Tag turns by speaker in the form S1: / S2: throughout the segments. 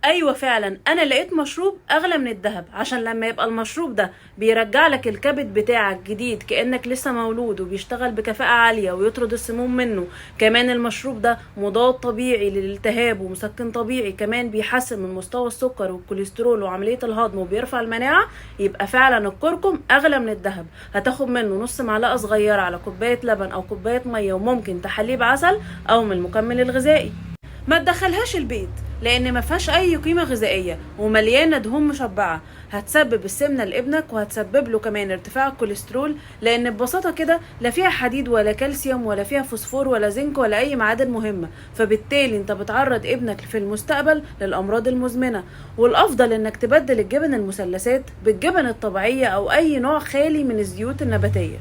S1: ايوه فعلا، انا لقيت مشروب اغلى من الذهب، عشان لما يبقى المشروب ده بيرجع لك الكبد بتاعك جديد كأنك لسه مولود، وبيشتغل بكفاءة عالية ويطرد السموم منه. كمان المشروب ده مضاد طبيعي للالتهاب ومسكن طبيعي، كمان بيحسن من مستوى السكر والكوليسترول وعملية الهضم وبيرفع المناعة. يبقى فعلا الكركم اغلى من الذهب. هتاخد منه نص معلقة صغيرة على كوباية لبن او كوباية مية، وممكن تحليه بعسل او من المكمل الغذائي. ما تدخلهاش البيت لان ما فيهاش اي قيمه غذائيه ومليانه دهون مشبعه، هتسبب السمنه لابنك وهتسبب له كمان ارتفاع الكوليسترول، لان ببساطه كده لا فيها حديد ولا كالسيوم ولا فيها فوسفور ولا زنك ولا اي معادن مهمه، فبالتالي انت بتعرض ابنك في المستقبل للامراض المزمنه. والافضل انك تبدل الجبن المثلثات بالجبن الطبيعيه او اي نوع خالي من الزيوت النباتيه.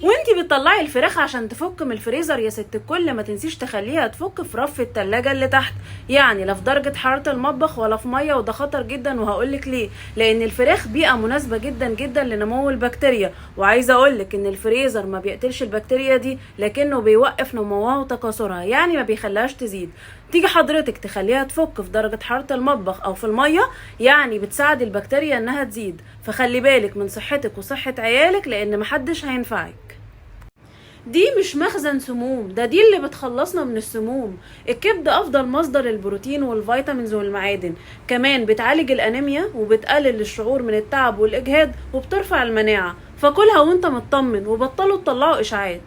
S1: وانتي بتطلعي الفراخ عشان تفك من الفريزر يا ست الكل، ما تنسيش تخليها تفك في رف التلاجة اللي تحت، يعني لا في درجة حرارة المطبخ ولا في مية، وده خطر جدا. وهقولك ليه، لان الفراخ بيئة مناسبة جدا جدا لنمو البكتيريا، وعايزة اقولك ان الفريزر ما بيقتلش البكتيريا دي، لكنه بيوقف نموها وتكاثرها، يعني ما بيخليهاش تزيد. تيجي حضرتك تخليها تفك في درجة حرارة المطبخ او في المية، يعني بتساعد البكتيريا انها تزيد. فخلي بالك من صحتك وصحة عيالك، لان محدش هينفعك. دي مش مخزن سموم، ده دي اللي بتخلصنا من السموم. الكبد افضل مصدر للبروتين والفيتامينز والمعادن، كمان بتعالج الانيميا وبتقلل الشعور من التعب والاجهاد وبترفع المناعة. فكلها وانت مطمن، وبطلوا تطلعوا اشاعات.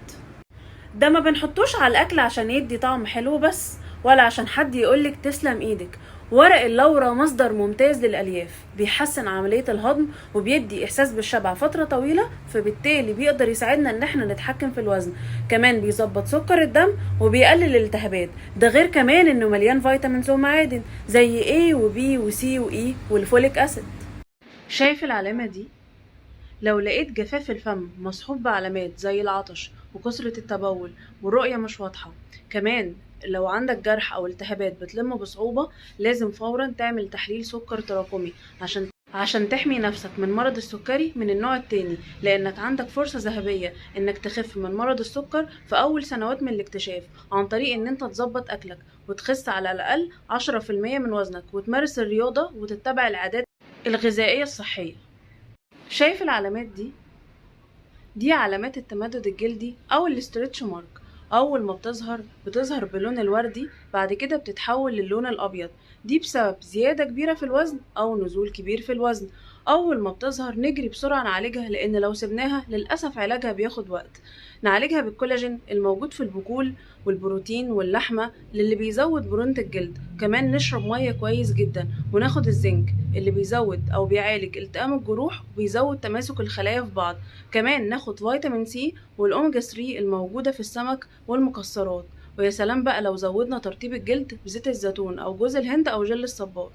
S1: ده ما بنحطوش على الاكل عشان يدي طعم حلو بس، ولا عشان حد يقولك تسلم ايدك. ورق اللورا مصدر ممتاز للالياف، بيحسن عملية الهضم وبيدي احساس بالشبع فترة طويلة، فبالتالي بيقدر يساعدنا ان احنا نتحكم في الوزن. كمان بيظبط سكر الدم وبيقلل الالتهابات، ده غير كمان انه مليان فيتامينز ومعادن زي A و B و C و E والفوليك اسيد. شايف العلامة دي؟ لو لقيت جفاف الفم مصحوب بعلامات زي العطش وكثرة التبول والرؤية مش واضحة، كمان لو عندك جرح أو التهابات بتلم بصعوبة، لازم فورا تعمل تحليل سكر تراكمي عشان تحمي نفسك من مرض السكري من النوع التاني، لأنك عندك فرصة ذهبية إنك تخف من مرض السكر في أول سنوات من الاكتشاف، عن طريق إن أنت تظبط أكلك وتخس على الأقل 10% من وزنك، وتمارس الرياضة وتتبع العادات الغذائية الصحية. شايف العلامات دي؟ دي علامات التمدد الجلدي او الاسترتش مارك. اول ما بتظهر باللون الوردي، بعد كده بتتحول للون الابيض. دي بسبب زيادة كبيرة في الوزن او نزول كبير في الوزن. اول ما بتظهر نجري بسرعة نعالجها، لان لو سبناها للأسف علاجها بياخد وقت. نعالجها بالكولاجين الموجود في البقول والبروتين واللحمة اللي بيزود مرونة الجلد. كمان نشرب مية كويس جدا، وناخد الزنك اللي بيزود او بيعالج التئام الجروح وبيزود تماسك الخلايا في بعض. كمان ناخد فيتامين سي والاوميجا 3 الموجودة في السمك والمكسرات. ويا سلام بقى لو زودنا ترطيب الجلد بزيت الزيتون او جوز الهند او جل الصبار.